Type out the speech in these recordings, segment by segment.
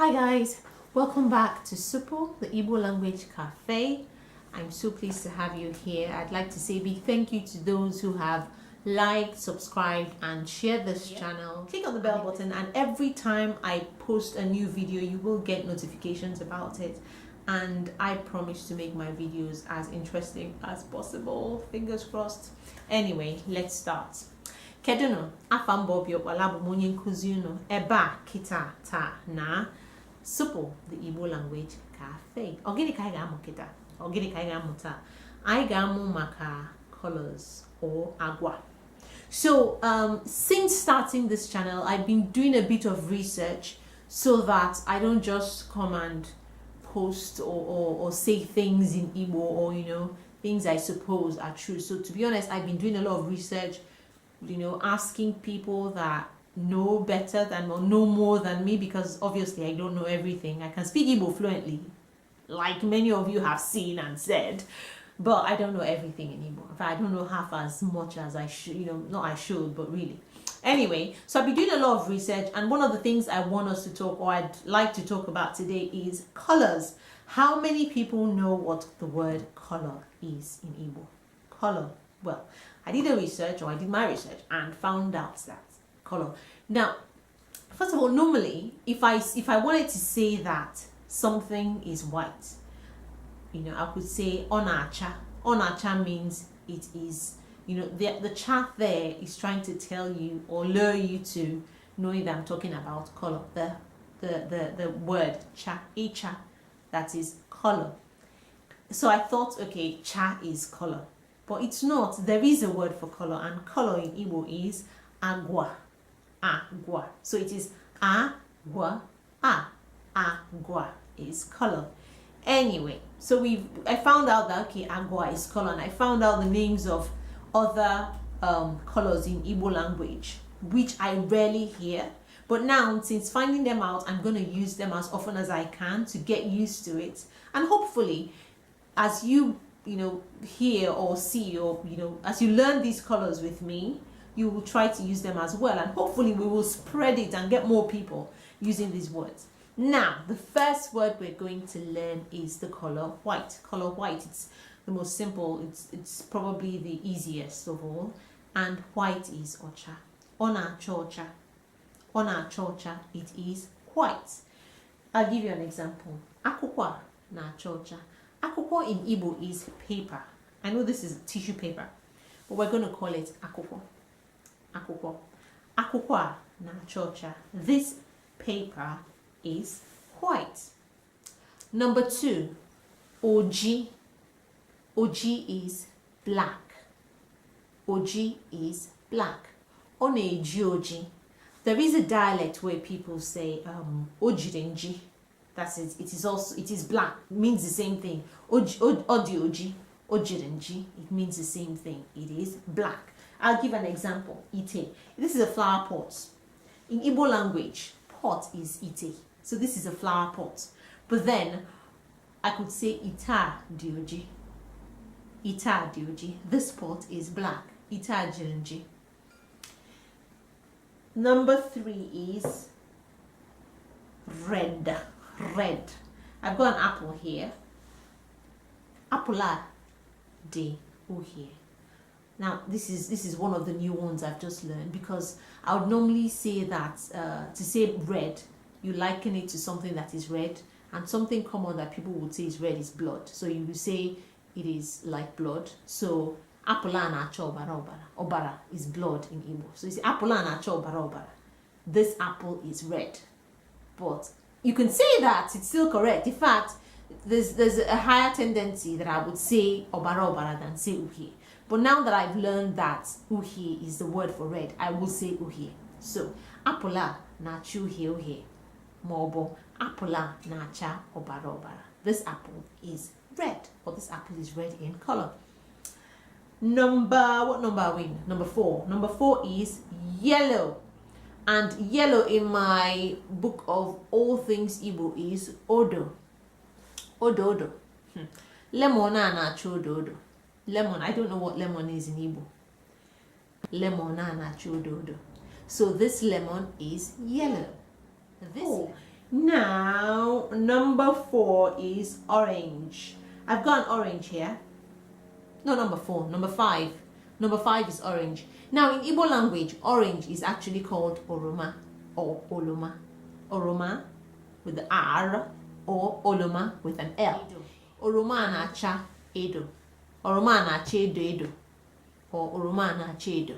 Hi guys, welcome back to Supu, the Igbo Language Cafe. I'm so pleased to have you here. I'd like to say a big thank you to those who have liked, subscribed and shared this channel. Click on the bell button and every time I post a new video you will get notifications about it, and I promise to make my videos as interesting as possible. Fingers crossed. Anyway, let's start. Keduno, afam bobio walabu monye nkuzi unu eba kita ta na Supu, the Igbo Language Cafe. Ogini ka ga kita. Ogini ka ga muta. I ga maka colors or agwa. So since starting this channel, I've been doing a bit of research so that I don't just come and post or say things in Igbo or things I suppose are true. So to be honest, I've been doing a lot of research, asking people that know better than or know more than me, because obviously I don't know everything. I can speak Igbo fluently, like many of you have seen and said, but I don't know everything in Igbo. In fact, I don't know half as much as I should, not I should, but really. Anyway, so I've been doing a lot of research, and one of the things I want us to talk, or I'd like to talk about today, is colors. How many people know what the word color is in Igbo? Color. Well, I did my research and found out that color. Now, first of all, normally, if I wanted to say that something is white, I could say onacha. Onacha means it is, the cha there is trying to tell you or lure you to knowing that I'm talking about color. The word cha, icha, that is color. So I thought, okay, cha is color. But it's not. There is a word for color, and color in Igbo is agwa. Agwa. So it is agwa. Agwa is color. Anyway, so I found out that okay, agwa is color, and I found out the names of other colors in Igbo language, which I rarely hear. But now, since finding them out, I'm going to use them as often as I can to get used to it, and hopefully, as you hear or see, or as you learn these colors with me, you will try to use them as well, and hopefully we will spread it and get more people using these words. Now, the first word we're going to learn is the color white. Color white, it's the most simple, it's probably the easiest of all, and white is ocha. Ona chocha. Ona chocha, it is white. I'll give you an example. Akwụkwọ na chocha. Akwụkwọ in Igbo is paper. I know this is tissue paper, but we're going to call it akwụkwọ. Akwụkwọ. Akwụkwọ na chocha. This paper is white. Number 2, oji. Oji is black. Oji is black. Oneji oji. There is a dialect where people say ojirenji. That's it. It is black. It means the same thing. Oji, ojirenji. It means the same thing. It is black. I'll give an example. Ite. This is a flower pot. In Igbo language, pot is ite. So this is a flower pot. But then I could say ita dioji. Ita dioji. This pot is black. Ita jirenji. Number 3 is red. Red. I've got an apple here. Apple de here. Now this is one of the new ones I've just learned, because I would normally say that to say red, you liken it to something that is red, and something common that people would say is red is blood. So you will say it is like blood. So apple na acha obara obara. Obara is blood in Igbo. So you say apple na acha obara obara. This apple is red. But you can say that, it's still correct. In fact, there's a higher tendency that I would say obara obara than say uhi. But now that I've learned that uhi is the word for red, I will say uhi. So apple na chu uhi. Mobo apple na cha obara obara. This apple is red, or this apple is red in color. What number are we in? Number 4. Number 4 is yellow. And yellow in my book of all things Igbo is odo. Odo. Lemon na odo. Lemon, I don't know what lemon is in Igbo. Lemon na odo. So this lemon is yellow. Now, number 4 is orange. I've got an orange here. No, number 4, number 5. Number 5 is orange. Now, in Igbo language, orange is actually called oroma or oloma. Oroma with the R or oloma with an L. Oroma na-acha edo. Oroma na-acha edo edo. Or oroma na-acha edo.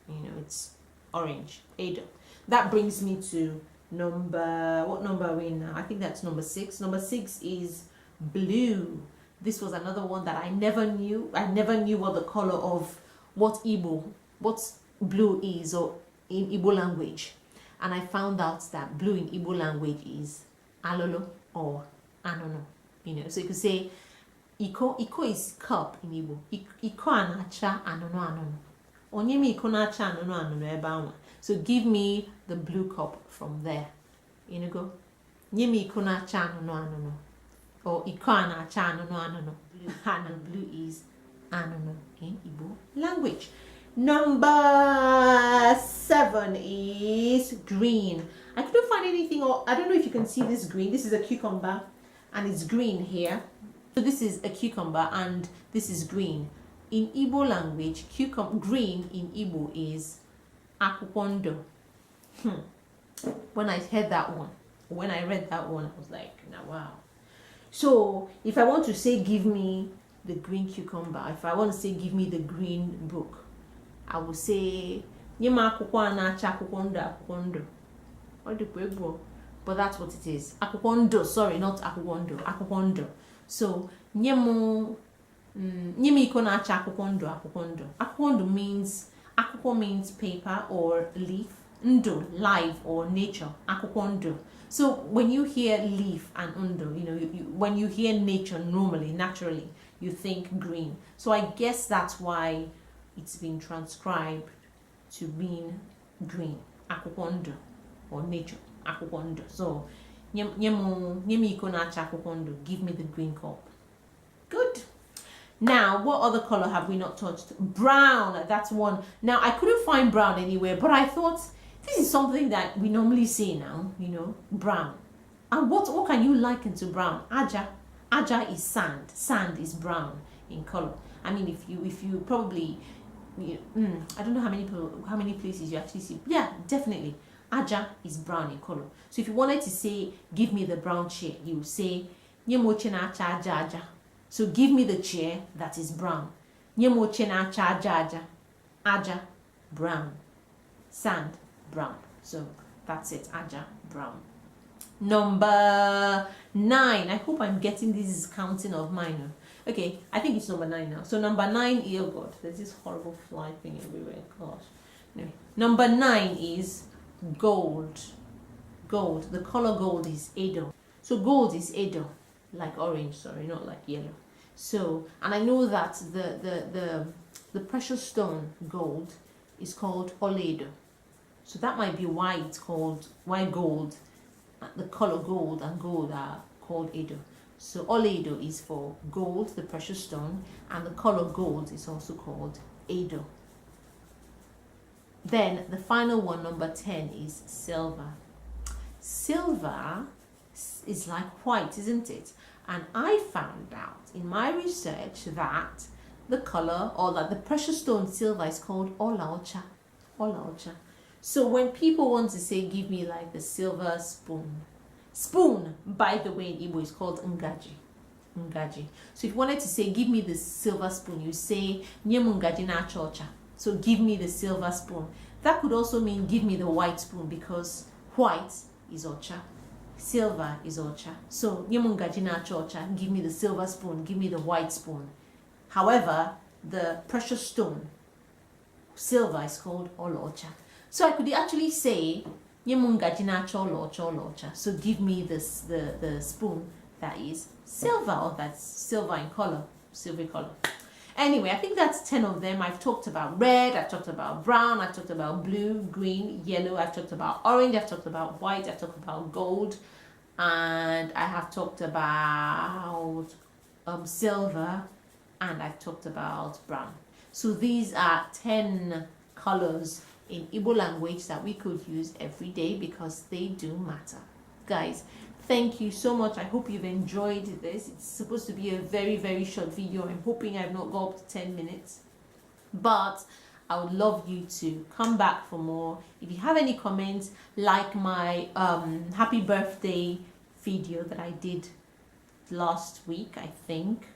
You know, it's orange, edo. That brings me to what number are we in now? I think that's number 6. Number 6 is blue. This was another one that I never knew. I never knew what the color of what blue is or in Igbo language. And I found out that blue in Igbo language is alolo or anono. You know, so you could say iko. Iko is cup in Igbo. Iko anacha anono anono. Onyemi iko nacha anono anono ebe anwa. So give me the blue cup from there. You know, go. Nyemi iko nacha anono anono. Or iko anacha anono anono. Blue is anono in Igbo language. Number 7 is green. I couldn't find anything, or I don't know if you can see this green. This is a cucumber and it's green here. So this is a cucumber and this is green. In Igbo language, green in Igbo is akwụkwọ. When I heard that one, when I read that one, I was like, now wow. So if I want to say give me the green cucumber, if I want to say give me the green book, I will say akwụkwọ na-acha akwụkwọ ndụ. But that's what it is. Akwụkwọ ndụ, sorry, not akwụkwọ ndụ, akwụkwọ ndụ. So nyemu iko na-acha akwụkwọ ndụ, akwụkwọ ndụ. Akwụkwọ ndụ means, akwụkwọ means paper or leaf. Ndụ, life or nature. Akwụkwọ ndụ. So when you hear leaf and undo, you know, when you hear nature normally, naturally, you think green. So I guess that's why it's been transcribed to mean green. Akwụkwọ ndụ or nature. Akwụkwọ ndụ. So nyemi iko na-acha akwụkwọ ndụ, give me the green cup. Good. Now, what other color have we not touched? Brown, that's one. Now, I couldn't find brown anywhere, but I thought this is something that we normally see now, you know, brown. And what can you liken to brown? Aja. Aja is sand. Sand is brown in color. I mean, if you probably, I don't know how many places you actually see. Yeah, definitely. Aja is brown in color. So if you wanted to say, give me the brown chair, you would say, Nyemoche na-acha aja aja. So give me the chair that is brown. Nyemoche na-acha aja aja. Aja, brown. Sand, brown. So that's it. Aja, brown. Number 9. I hope I'm getting this counting of mine. Okay, I think it's number 9 now. So number 9, oh God, there's this horrible fly thing everywhere. Gosh. Anyway, number 9 is gold. Gold. The color gold is Edo. So gold is Edo, like orange, sorry, not like yellow. So, and I know that the precious stone gold is called Oledo. So that might be why it's called, why gold, the color gold and gold are called Edo. So Oledo is for gold, the precious stone, and the color gold is also called Edo. Then the final one, number 10, is silver. Silver is like white, isn't it? And I found out in my research that the color, or that the precious stone silver, is called Olaocha. Olaocha. So when people want to say, give me like the silver spoon. Spoon, by the way, in Igbo is called Ngaji. Ngaji. So if you wanted to say, give me the silver spoon, you say, Nyemu Ngaji na chocha. So give me the silver spoon. That could also mean give me the white spoon, because white is Ocha. Silver is Ocha. So Nyemu Ngaji na chocha, give me the silver spoon, give me the white spoon. However, the precious stone, silver, is called Olocha. So I could actually say, so give me this the spoon that is silver, or that's silver in color, silver color. Anyway, I think that's 10 of them. I've talked about red, I've talked about brown, I've talked about blue, green, yellow, I've talked about orange, I've talked about white, I've talked about gold, and I have talked about silver, and I've talked about brown. So these are 10 colors in Igbo language that we could use every day, because they do matter. guys, thank you so much. I hope you've enjoyed this. It's supposed to be a very, very short video. I'm hoping I've not got up to 10 minutes. But I would love you to come back for more. If you have any comments, like my happy birthday video that I did last week, I think.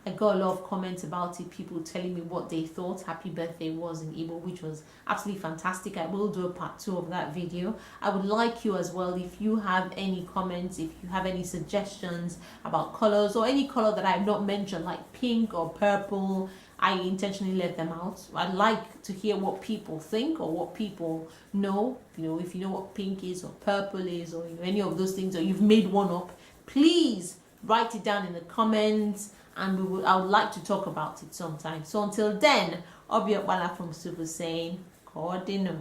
I got a lot of comments about it, people telling me what they thought happy birthday was in Igbo, which was absolutely fantastic. I will do a part 2 of that video. I would like you as well, if you have any comments, if you have any suggestions about colors or any color that I have not mentioned, like pink or purple, I intentionally left them out. I'd like to hear what people think or what people know. You know, if you know what pink is or purple is, or you know, any of those things, or you've made one up, please write it down in the comments, and I would like to talk about it sometime. So until then, Obiokbala from Supu saying, Cordino.